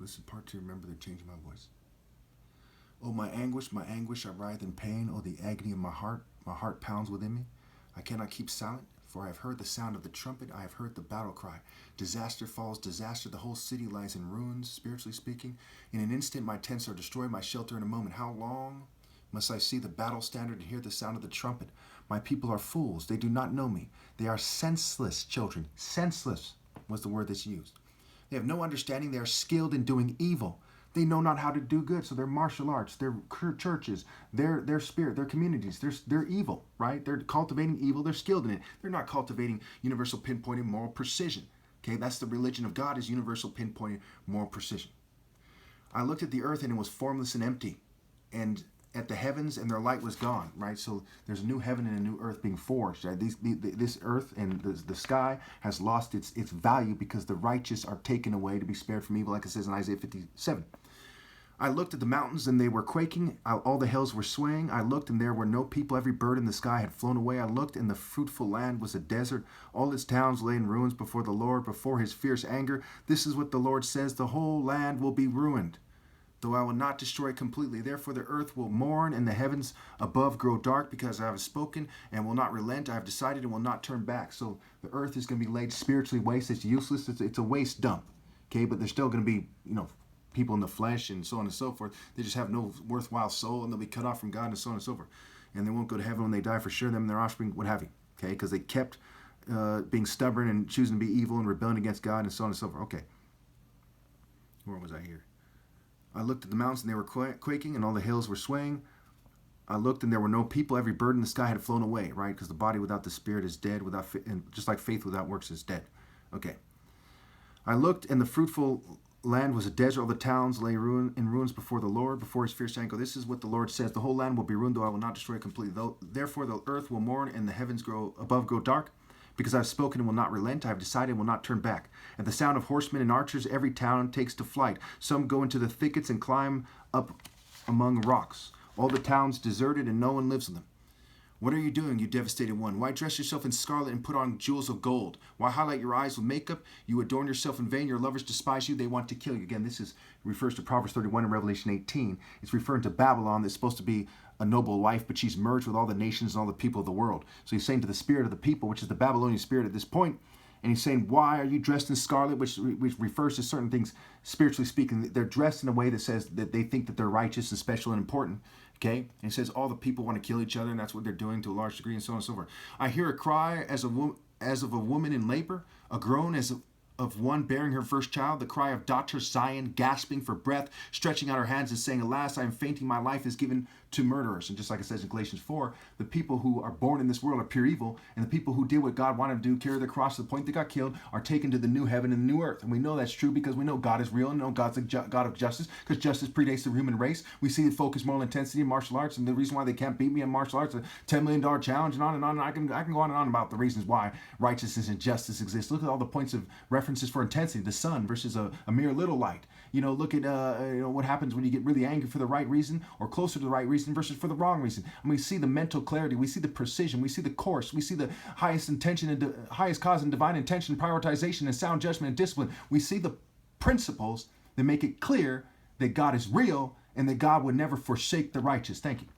This is part two. Remember the change in my voice. Oh, my anguish, I writhe in pain. Oh, the agony of my heart pounds within me. I cannot keep silent, for I have heard the sound of the trumpet. I have heard the battle cry. Disaster falls, disaster. The whole city lies in ruins, spiritually speaking. In an instant, my tents are destroyed, my shelter in a moment. How long must I see the battle standard and hear the sound of the trumpet? My people are fools. They do not know me. They are senseless children. Senseless was the word that's used. They have no understanding. They are skilled in doing evil. They know not how to do good. So their martial arts, their churches, their spirit, their communities, they're evil, right? They're cultivating evil. They're skilled in it. They're not cultivating universal pinpointing moral precision. Okay, that's the religion of God, is universal pinpointing moral precision. I looked at the earth and it was formless and empty, and at the heavens, and their light was gone, right? So there's a new heaven and a new earth being forged, right? This earth and the sky has lost its value because the righteous are taken away to be spared from evil, like it says in Isaiah 57. I looked at the mountains and they were quaking. All the hills were swaying. I looked and there were no people. Every bird in the sky had flown away. I looked and the fruitful land was a desert. All its towns lay in ruins before the Lord, before his fierce anger. This is what the Lord says: the whole land will be ruined, though I will not destroy it completely. Therefore the earth will mourn and the heavens above grow dark, because I have spoken and will not relent. I have decided and will not turn back. So the earth is going to be laid spiritually waste. It's useless. It's a waste dump. Okay, but there's still going to be, people in the flesh and so on and so forth. They just have no worthwhile soul, and they'll be cut off from God and so on and so forth. And they won't go to heaven when they die for sure, them and their offspring, what have you. Okay, because they kept being stubborn and choosing to be evil and rebelling against God and so on and so forth. Okay, where was I here? I looked at the mountains and they were quaking, and all the hills were swaying. I looked and there were no people. Every bird in the sky had flown away, right? Because the body without the spirit is dead, and just like faith without works is dead. Okay. I looked and the fruitful land was a desert. All the towns lay in ruins before the Lord, before his fierce anger. This is what the Lord says: the whole land will be ruined, though I will not destroy it completely. Therefore the earth will mourn and the heavens above grow dark, because I have spoken and will not relent. I have decided and will not turn back. At the sound of horsemen and archers, every town takes to flight. Some go into the thickets and climb up among rocks. All the towns deserted, and no one lives in them. What are you doing, you devastated one? Why dress yourself in scarlet and put on jewels of gold? Why highlight your eyes with makeup? You adorn yourself in vain. Your lovers despise you. They want to kill you. Again, this refers to Proverbs 31 and Revelation 18. It's referring to Babylon, that's supposed to be a noble wife, but she's merged with all the nations and all the people of the world. So he's saying to the spirit of the people, which is the Babylonian spirit at this point, and he's saying, why are you dressed in scarlet, which refers to certain things, spiritually speaking. They're dressed in a way that says that they think that they're righteous and special and important. Okay? And he says all the people want to kill each other, and that's what they're doing to a large degree, and so on and so forth. I hear a cry as of a woman in labor, a groan as of one bearing her first child, the cry of daughter Zion, gasping for breath, stretching out her hands and saying, alas, I am fainting, my life is given to murderers. And just like it says in Galatians 4, the people who are born in this world are pure evil, and the people who did what God wanted them to do, carry the cross to the point they got killed, are taken to the new heaven and the new earth. And we know that's true because we know God is real, and know God's a God of justice, because justice predates the human race. We see the focus moral intensity in martial arts, and the reason why they can't beat me in martial arts, a $10 million challenge, and on and on. I can go on and on about the reasons why righteousness and justice exist. Look at all the points of references for intensity. The sun versus a mere little light. Look at what happens when you get really angry for the right reason, or closer to the right reason versus for the wrong reason. And we see the mental clarity, we see the precision, we see the course, we see the highest intention and highest cause and divine intention, prioritization and sound judgment and discipline. We see the principles that make it clear that God is real and that God would never forsake the righteous. Thank you.